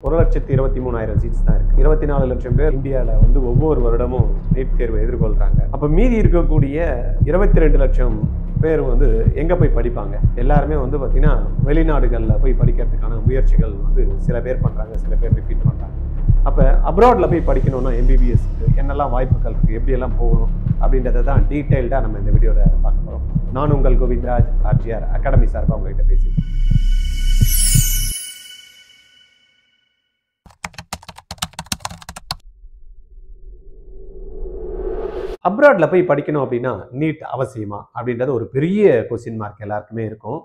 1,23,000 seeds தான் இருக்கு. 24 லட்சம் பேர் இந்தியாவில் வந்து ஒவ்வொரு வருடமும் நீட் தேர்வை எதிர்கொள்றாங்க. அப்போ மீதி இருக்கக்கூடிய 22 லட்சம் பேர் வந்து எங்கே போய் படிப்பாங்க? எல்லாருமே வந்து பார்த்தீங்கன்னா வெளிநாடுகளில் போய் படிக்கிறதுக்கான முயற்சிகள் வந்து சில பேர் பண்ணுறாங்க, சில பேர் ரிப்பீட் பண்ணுறாங்க. அப்போ அப்ராடில் போய் படிக்கணும்னா எம்பிபிஎஸ்க்கு என்னெல்லாம் வாய்ப்புகள் இருக்குது, எப்படியெல்லாம் போகணும் அப்படின்றத தான் டீட்டெயில்டாக நம்ம இந்த வீடியோவில் பார்க்க போகிறோம். நான் உங்கள் கோவிந்தராஜ் ஆர்ஜிஆர் அகாடமி சார்பாக உங்கள்கிட்ட பேசியிருக்கேன். அப்ராடில் போய் படிக்கணும் அப்படின்னா நீட் அவசியமா அப்படின்றது ஒரு பெரிய கொஸ்டின் மார்க் எல்லாருக்குமே இருக்கும்.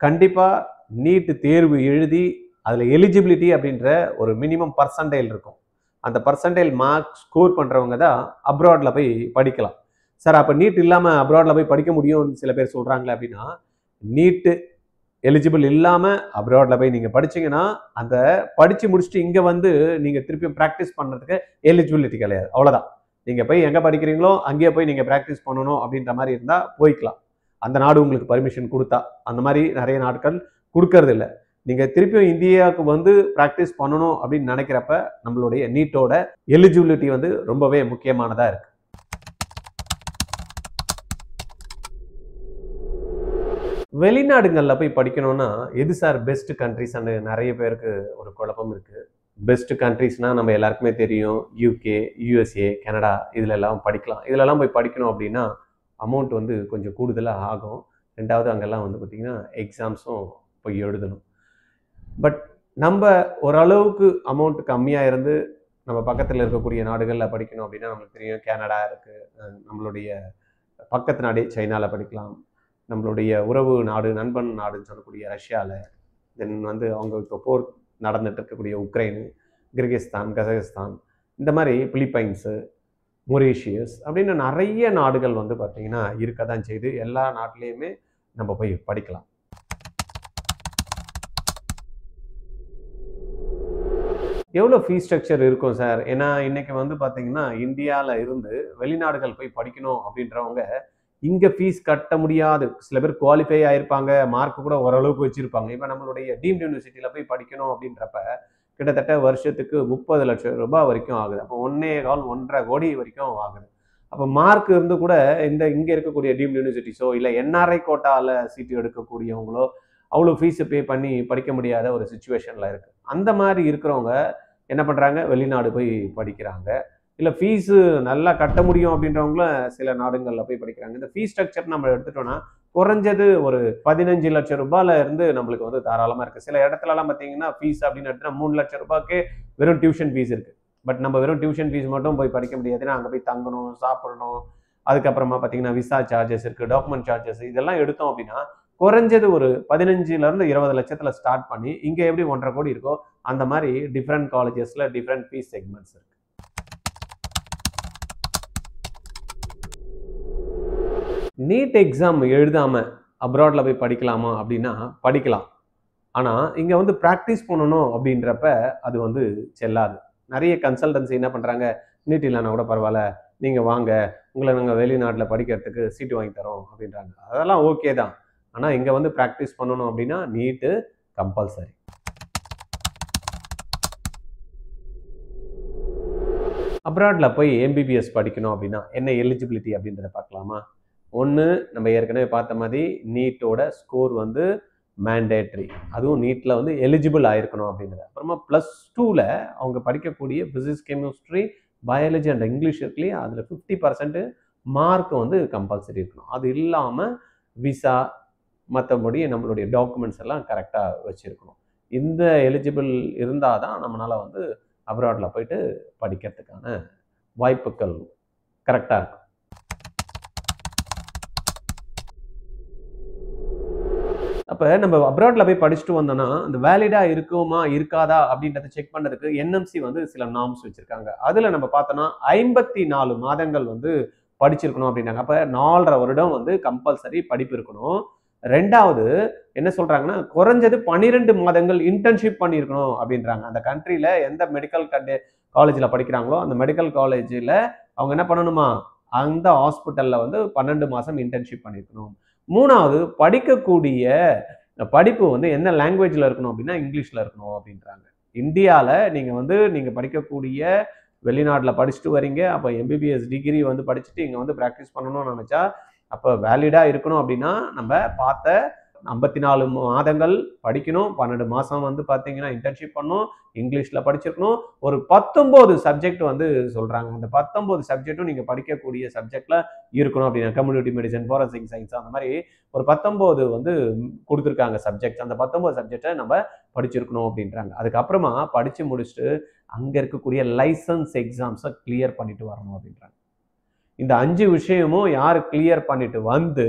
கண்டிப்பாக நீட் தேர்வு எழுதி அதில் எலிஜிபிலிட்டி அப்படின்ற ஒரு மினிமம் பர்சன்டைல் இருக்கும். அந்த பர்சன்டைல் மார்க் ஸ்கோர் பண்ணுறவங்க தான் அப்ராடில் போய் படிக்கலாம். சார் அப்போ நீட் இல்லாமல் அப்ராடில் போய் படிக்க முடியும்னு சில பேர் சொல்கிறாங்களே அப்படின்னா, நீட்டு எலிஜிபிள் இல்லாமல் அப்ராடில் போய் நீங்கள் படிச்சிங்கன்னா அந்த படித்து முடிச்சுட்டு இங்கே வந்து நீங்கள் திருப்பியும் ப்ராக்டிஸ் பண்ணுறதுக்கு எலிஜிபிலிட்டி கிடையாது. அவ்வளோதான். நீங்கள் போய் எங்கே படிக்கிறீங்களோ அங்கேயே போய் நீங்கள் ப்ராக்டிஸ் பண்ணணும் அப்படின்ற மாதிரி இருந்தால் போய்க்கலாம். அந்த நாடு உங்களுக்கு பர்மிஷன் கொடுத்தா. அந்த மாதிரி நிறைய நாட்கள் கொடுக்கறது இல்லை. நீங்கள் திருப்பியும் இந்தியாவுக்கு வந்து ப்ராக்டிஸ் பண்ணணும் அப்படின்னு நினைக்கிறப்ப நம்மளுடைய நீட்டோட எலிஜிபிலிட்டி வந்து ரொம்பவே முக்கியமானதாக இருக்குது. வெளிநாடுகளில் போய் படிக்கணும்னா எது சார் பெஸ்ட் கண்ட்ரிஸ்ன்னு நிறைய பேருக்கு ஒரு குழப்பம் இருக்குது. பெஸ்ட் கண்ட்ரிஸ்னால் நம்ம எல்லாருக்குமே தெரியும். யூகே, யூஎஸ்ஏ, கனடா இதில் எல்லாம் படிக்கலாம். இதிலெல்லாம் போய் படிக்கணும் அப்படின்னா அமௌண்ட் வந்து கொஞ்சம் கூடுதலாக ஆகும். ரெண்டாவது அங்கெல்லாம் வந்து பார்த்திங்கன்னா எக்ஸாம்ஸும் போய் எழுதணும். பட் நம்ம ஓரளவுக்கு அமௌண்ட் கம்மியாக இருந்து நம்ம பக்கத்தில் இருக்கக்கூடிய நாடுகளில் படிக்கணும் அப்படின்னா நம்மளுக்கு தெரியும். கனடா இருக்குது, நம்மளுடைய பக்கத்து நாடே சைனாவில் படிக்கலாம், நம்மளுடைய உறவு நாடு நண்பன் நாடுன்னு சொல்லக்கூடிய ரஷ்யாவில், தென் வந்து அவங்க இப்போ போர் நடந்துட்டு இருக்கக்கூடிய உக்ரைனு, கிர்கிஸ்தான், கசகஸ்தான், இந்த மாதிரி பிலிப்பைன்ஸு, மொரீஷியஸ் அப்படின்னு நிறைய நாடுகள் வந்து பார்த்திங்கன்னா இருக்க தான் செய்து. எல்லா நாட்டிலையுமே நம்ம போய் படிக்கலாம். எவ்வளோ ஃபீஸ் ஸ்ட்ரக்சர் இருக்கும் சார்? ஏன்னா இன்றைக்கி வந்து பார்த்திங்கன்னா இந்தியாவில் இருந்து வெளிநாடுகள் போய் படிக்கணும் அப்படின்றவங்க இங்கே ஃபீஸ் கட்ட முடியாது. சில பேர் குவாலிஃபை ஆகிருப்பாங்க, மார்க் கூட ஓரளவுக்கு வச்சுருப்பாங்க. இப்போ நம்மளுடைய டீம்டு யூனிவர்சிட்டியில் போய் படிக்கணும் அப்படின்றப்ப கிட்டத்தட்ட வருஷத்துக்கு 30 லட்சம் ரூபாய் வரைக்கும் ஆகுது. அப்போ 1.25 கோடி வரைக்கும் ஆகுது. அப்போ மார்க் இருந்து கூட இங்கே இருக்கக்கூடிய டீம்டு யூனிவர்சிட்டிஸோ இல்லை என்ஆர்ஐ கோட்டாவில் சீட்டு எடுக்கக்கூடியவங்களோ அவ்வளோ ஃபீஸு பே பண்ணி படிக்க முடியாத ஒரு சுச்சுவேஷனில் இருக்குது. அந்த மாதிரி இருக்கிறவங்க என்ன பண்ணுறாங்க, வெளிநாடு போய் படிக்கிறாங்க. இல்லை ஃபீஸு நல்லா கட்ட முடியும் அப்படின்றவங்களும் சில நாடுகளில் போய் படிக்கிறாங்க. இந்த ஃபீஸ் ஸ்ட்ரக்சர் நம்ம எடுத்துட்டோம்னா குறைஞ்சது ஒரு 15 லட்சம் ரூபாயில இருந்து நம்மளுக்கு வந்து தாராளமாக இருக்குது. சில இடத்துலலாம் பார்த்தீங்கன்னா ஃபீஸ் அப்படின்னு எடுத்துனா 3 லட்சம் ரூபாய்க்கே வெறும் டியூஷன் ஃபீஸ் இருக்குது. பட் நம்ம வெறும் டியூஷன் ஃபீஸ் மட்டும் போய் படிக்க முடியாதுன்னா அங்கே போய் தங்கணும், சாப்பிடணும், அதுக்கப்புறமா பார்த்தீங்கன்னா விசா சார்ஜஸ் இருக்குது, டாக்குமெண்ட் சார்ஜஸ், இதெல்லாம் எடுத்தோம் அப்படின்னா குறைஞ்சது ஒரு 15லேருந்து 20 லட்சத்தில் ஸ்டார்ட் பண்ணி இங்கே எப்படி 1.5 கோடி இருக்கோ அந்த மாதிரி டிஃப்ரெண்ட் காலேஜஸில் டிஃப்ரெண்ட் ஃபீஸ் செக்மெண்ட்ஸ் இருக்குது. நீட் எக்ஸாம் எழுதாமல் அப்ராடில் போய் படிக்கலாமா அப்படின்னா படிக்கலாம். ஆனால் இங்கே வந்து ப்ராக்டிஸ் பண்ணணும் அப்படின்றப்ப அது வந்து செல்லாது. நிறைய கன்சல்டன்சி என்ன பண்ணுறாங்க, நீட் இல்லைன்னா கூட பரவாயில்ல, நீங்கள் வாங்க, உங்களை நாங்கள் வெளிநாட்டில் படிக்கிறதுக்கு சீட்டு வாங்கி தரோம் அப்படின்றாங்க. அதெல்லாம் ஓகே தான். ஆனால் இங்கே வந்து ப்ராக்டிஸ் பண்ணணும் அப்படின்னா நீட்டு கம்பல்சரி. அப்ராடில் போய் எம்பிபிஎஸ் படிக்கணும் அப்படின்னா என்ன எலிஜிபிலிட்டி அப்படின்றத பார்க்கலாமா? ஒன்று, நம்ம ஏற்கனவே பார்த்த மாதிரி நீட்டோட ஸ்கோர் வந்து மேண்டேட்ரி. அதுவும் நீட்டில் வந்து எலிஜிபிள் ஆகிருக்கணும் அப்படின்றது. அப்புறமா +2ல் அவங்க படிக்கக்கூடிய physics, chemistry, biology and English இருக்குல்லையே, அதில் 50% மார்க் வந்து கம்பல்சரி இருக்கணும். அது இல்லாமல் விசா மற்றபடி நம்மளுடைய டாக்குமெண்ட்ஸ் எல்லாம் கரெக்டாக வச்சுருக்கணும். இந்த எலிஜிபிள் இருந்தால் தான் நம்மளால் வந்து அப்ராடில் போயிட்டு படிக்கிறதுக்கான வாய்ப்புகள் கரெக்டாக இருக்கும். அப்போ நம்ம அப்ராடில் போய் படிச்சுட்டு வந்தோம்னா அந்த வேலிடாக இருக்குமா இருக்காதா அப்படின்றத செக் பண்ணுறதுக்கு என்எம்சி வந்து சில நார்ம்ஸ் வச்சுருக்காங்க. அதில் நம்ம பார்த்தோன்னா 54 மாதங்கள் வந்து படிச்சிருக்கணும் அப்படின்னாங்க. அப்போ 4.5 வருடம் வந்து கம்பல்சரி படிப்பு இருக்கணும். ரெண்டாவது என்ன சொல்கிறாங்கன்னா குறைஞ்சது 12 மாதங்கள் இன்டர்ன்ஷிப் பண்ணியிருக்கணும் அப்படின்றாங்க. அந்த கண்ட்ரியில் எந்த மெடிக்கல் காலேஜில் படிக்கிறாங்களோ அந்த மெடிக்கல் காலேஜில் அவங்க என்ன பண்ணணுமா, அந்த ஹாஸ்பிட்டலில் வந்து 12 மாதம் இன்டர்ன்ஷிப் பண்ணியிருக்கணும். மூணாவது படிக்கக்கூடிய படிப்பு வந்து என்ன லாங்குவேஜில் இருக்கணும் அப்படின்னா இங்கிலீஷில் இருக்கணும் அப்படின்றாங்க. இந்தியாவில் நீங்கள் வந்து நீங்கள் படிக்கக்கூடிய வெளிநாட்டில் படிச்சுட்டு வரீங்க, அப்போ எம்பிபிஎஸ் டிகிரி வந்து படிச்சுட்டு இங்கே வந்து ப்ராக்டிஸ் பண்ணணும்னு நினச்சா அப்போ வேலிடாக இருக்கணும் அப்படின்னா நம்ம பார்த்த 54 மாதங்கள் படிக்கணும், 12 மாதம் வந்து பார்த்தீங்கன்னா இன்டர்ன்ஷிப் பண்ணணும், இங்கிலீஷில் படிச்சிருக்கணும், ஒரு 19 சப்ஜெக்ட் வந்து சொல்கிறாங்க. அந்த 19 சப்ஜெக்டும் நீங்கள் படிக்கக்கூடிய சப்ஜெக்டில் இருக்கணும் அப்படின்னா கம்யூனிட்டி மெடிசன், ஃபாரன்சிக் சயின்ஸ் அந்த மாதிரி ஒரு 19 வந்து கொடுத்துருக்காங்க சப்ஜெக்ட். அந்த 19 சப்ஜெக்டை நம்ம படிச்சிருக்கணும் அப்படின்றாங்க. அதுக்கப்புறமா படித்து முடிச்சுட்டு அங்கே இருக்கக்கூடிய லைசன்ஸ் எக்ஸாம்ஸை கிளியர் பண்ணிட்டு வரணும் அப்படின்றாங்க. இந்த 5 விஷயமும் யார் கிளியர் பண்ணிட்டு வந்து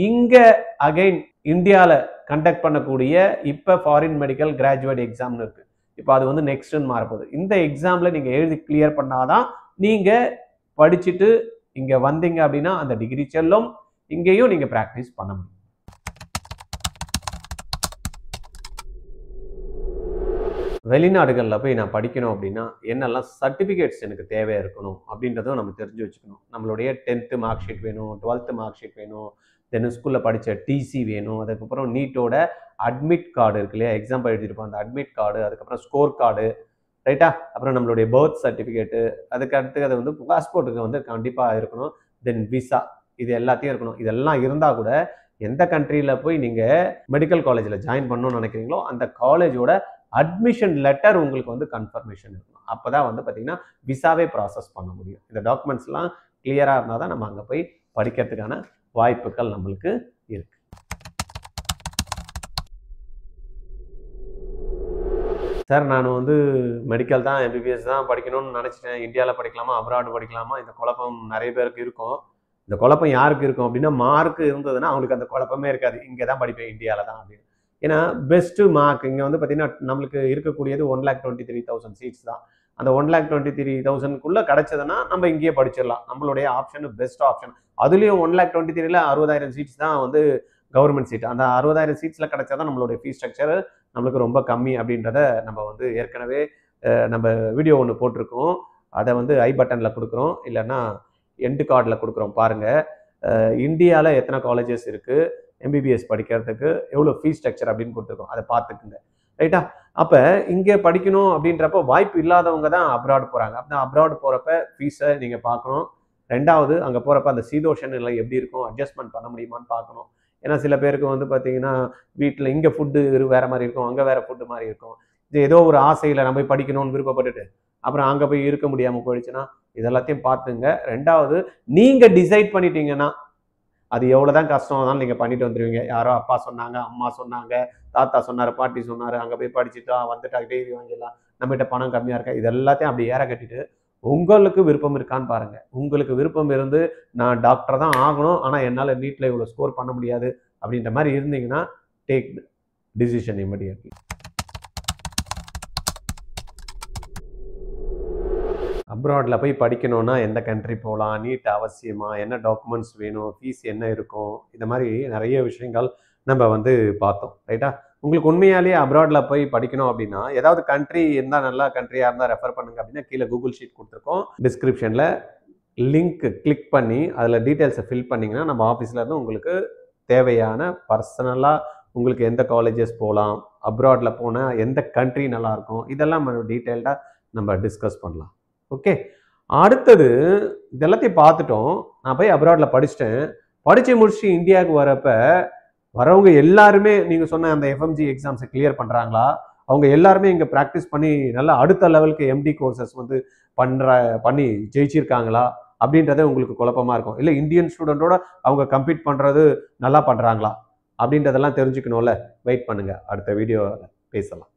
இங்கே அகைன் இந்தியாவில் கண்டக்ட் பண்ணக்கூடிய இப்போ ஃபாரின் மெடிக்கல் கிராஜுவேட் எக்ஸாம்னு இருக்குது. இப்போ அது வந்து நெக்ஸ்ட்னு மாறப்போகுது. இந்த எக்ஸாமில் நீங்கள் எழுதி கிளியர் பண்ணாதான் நீங்கள் படிச்சுட்டு இங்கே வந்தீங்க அப்படின்னா அந்த டிகிரி செல்லும், இங்கேயும் நீங்கள் ப்ராக்டிஸ் பண்ண முடியும். வெளிநாடுகளில் போய் நான் படிக்கணும் அப்படின்னா என்னெல்லாம் சர்டிஃபிகேட்ஸ் எனக்கு தேவையாக இருக்கணும் அப்படின்றதும் நம்ம தெரிஞ்சு வச்சுக்கணும். நம்மளுடைய 10th மார்க் ஷீட் வேணும், 12th மார்க் ஷீட் வேணும், தென் ஸ்கூலில் படித்த டிசி வேணும், அதுக்கப்புறம் நீட்டோட அட்மிட் கார்டு இருக்கு இல்லையா, எக்ஸாம் எழுதியிருப்போம் அந்த அட்மிட் கார்டு, அதுக்கப்புறம் ஸ்கோர் கார்டு, ரைட்டா, அப்புறம் நம்மளுடைய பர்த் சர்டிஃபிகேட்டு, அதுக்கு அடுத்து அது வந்து பாஸ்போர்ட்டுக்கு வந்து கண்டிப்பாக இருக்கணும், தென் விசா, இது எல்லாத்தையும் இருக்கணும். இதெல்லாம் இருந்தால் கூட எந்த கண்ட்ரியில் போய் நீங்கள் மெடிக்கல் காலேஜில் ஜாயின் பண்ணணும்னு நினைக்கிறீங்களோ அந்த காலேஜோட அட்மிஷன் லெட்டர் உங்களுக்கு வந்து கன்ஃபர்மேஷன் இருக்கணும். அப்போ தான் வந்து பார்த்தீங்கன்னா விசாவே ப்ராசஸ் பண்ண முடியும். இந்த டாக்குமெண்ட்ஸ்லாம் கிளியராக இருந்தால் தான் நம்ம அங்கே போய் படிக்கிறதுக்கான வாய்ப்புகள் நம்மளுக்கு இருக்கு. சார் நான் வந்து மெடிக்கல் தான் எம்பிபிஎஸ் தான் படிக்கணும்னு நினச்சிட்டேன், இந்தியாவில் படிக்கலாமா அப்ராடு படிக்கலாமா, இந்த குழப்பம் நிறைய பேருக்கு இருக்கும். இந்த குழப்பம் யாருக்கு இருக்கும் அப்படின்னா மார்க் இருந்ததுன்னா அவங்களுக்கு அந்த குழப்பமே இருக்காது, இங்கே தான் படிப்பேன் இந்தியாவில் தான் அப்படின்னு. ஏன்னா பெஸ்ட்டு மார்க் இங்கே வந்து பார்த்தீங்கன்னா நம்மளுக்கு இருக்கக்கூடியது 1,23,000 சீட்ஸ் தான். அந்த 1,23,000க்குள்ளே கிடச்சதுன்னா நம்ம இங்கேயே படிச்சிடலாம். நம்மளுடைய ஆப்ஷன் பெஸ்ட் ஆப்ஷன். அதுலேயும் 1,23,000ல் 60,000 சீட்ஸ் தான் வந்து கவர்மெண்ட் சீட். அந்த 60,000 சீட்ஸில் கிடச்சா தான் நம்மளுடைய ஃபீஸ் ஸ்ட்ரக்சர் நம்மளுக்கு ரொம்ப கம்மி அப்படின்றத நம்ம வந்து ஏற்கனவே நம்ம வீடியோ ஒன்று போட்டிருக்கோம். அதை வந்து ஐ பட்டனில் கொடுக்குறோம், இல்லைன்னா எண்டு கார்டில் கொடுக்குறோம் பாருங்கள். இந்தியாவில் எத்தனை காலேஜஸ் இருக்குது, எம்பிபிஎஸ் படிக்கிறதுக்கு எவ்வளோ ஃபீஸ் ஸ்ட்ரக்சர் அப்படின்னு கொடுத்துருக்கோம், அதை பார்த்துக்குங்க, ரைட்டா. அப்போ இங்கே படிக்கணும் அப்படின்றப்போ வாய்ப்பு இல்லாதவங்க தான் அப்ராட் போகிறாங்க. அப்போ அப்ராட் போகிறப்ப ஃபீஸை நீங்கள் பார்க்கணும். ரெண்டாவது அங்கே போகிறப்ப அந்த சீதோஷன் நிலை எப்படி இருக்கும், அட்ஜஸ்ட்மெண்ட் பண்ண முடியுமான்னு பார்க்கணும். ஏன்னா சில பேருக்கு வந்து பார்த்தீங்கன்னா வீட்டில் இங்கே ஃபுட்டு வேறு மாதிரி இருக்கும், அங்கே வேறு ஃபுட்டு மாதிரி இருக்கும். இது ஏதோ ஒரு ஆசையில் நம்ம போய் படிக்கணும்னு விருப்பப்பட்டுட்டு அப்புறம் அங்கே போய் இருக்க முடியாமல் போயிடுச்சுன்னா இதெல்லாத்தையும் பார்த்துங்க. ரெண்டாவது நீங்கள் டிசைட் பண்ணிட்டீங்கன்னா அது எவ்வளோ தான் கஷ்டம் இருந்தாலும் நீங்கள் பண்ணிட்டு வந்துடுவீங்க. யாரோ அப்பா சொன்னாங்க, அம்மா சொன்னாங்க, தாத்தா சொன்னார், பாட்டி சொன்னார், அங்கே போய் படிச்சுட்டா வந்துட்டா டிகிரி வாங்கிடலாம், நம்மகிட்ட பணம் கம்மியாக இருக்கா, இது எல்லாத்தையும் அப்படி ஏற கட்டிட்டு உங்களுக்கு விருப்பம் இருக்கான்னு பாருங்கள். உங்களுக்கு விருப்பம் இருந்து நான் டாக்டர் தான் ஆகணும் ஆனால் என்னால் நீட்டில் இவ்வளோ ஸ்கோர் பண்ண முடியாது அப்படின்ற மாதிரி இருந்தீங்கன்னா டேக் டிசிஷன் இமிடியட்லி. அப்ராடில் போய் படிக்கணும்னா எந்த கண்ட்ரி போகலாம், நீட் அவசியமா, என்ன டாக்குமெண்ட்ஸ் வேணும், ஃபீஸ் என்ன இருக்கும், இந்த மாதிரி நிறைய விஷயங்கள் நம்ம வந்து பார்த்தோம், ரைட்டா. உங்களுக்கு உண்மையாலேயே அப்ராடில் போய் படிக்கணும் அப்படின்னா ஏதாவது கண்ட்ரி இருந்தால் நல்லா கண்ட்ரியாக இருந்தால் ரெஃபர் பண்ணுங்க அப்படின்னா கீழே கூகுள் ஷீட் கொடுத்துருக்கோம், டிஸ்கிரிப்ஷனில் லிங்க் கிளிக் பண்ணி அதில் டீட்டெயில்ஸை ஃபில் பண்ணிங்கன்னா நம்ம ஆஃபீஸில் இருந்து உங்களுக்கு தேவையான பர்சனலாக உங்களுக்கு எந்த காலேஜஸ் போகலாம், அப்ராடில் போனால் எந்த கண்ட்ரி நல்லாயிருக்கும், இதெல்லாம் நம்ம டீட்டெயில்டாக நம்ம டிஸ்கஸ் பண்ணலாம். ஓகே, அடுத்தது இதெல்லாத்தையும் பார்த்துட்டோம். நான் போய் அப்ராடில் படிச்சுட்டேன், படித்து முடிச்சுட்டு இந்தியாவுக்கு வரப்போ வரவங்க எல்லாருமே நீங்கள் சொன்ன அந்த எஃப்எம்ஜி எக்ஸாம்ஸை கிளியர் பண்ணுறாங்களா, அவங்க எல்லாருமே இங்கே ப்ராக்டிஸ் பண்ணி நல்லா அடுத்த லெவலுக்கு எம்டி கோர்சஸ் வந்து பண்ணி ஜெயிச்சிருக்காங்களா அப்படின்றத உங்களுக்கு குழப்பமாக இருக்கும். இல்லை இந்தியன் ஸ்டூடெண்ட்டோட அவங்க கம்பீட் பண்ணுறது நல்லா பண்ணுறாங்களா அப்படின்றதெல்லாம் தெரிஞ்சுக்கணும்ல. வெயிட் பண்ணுங்கள், அடுத்த வீடியோவில் பேசலாம்.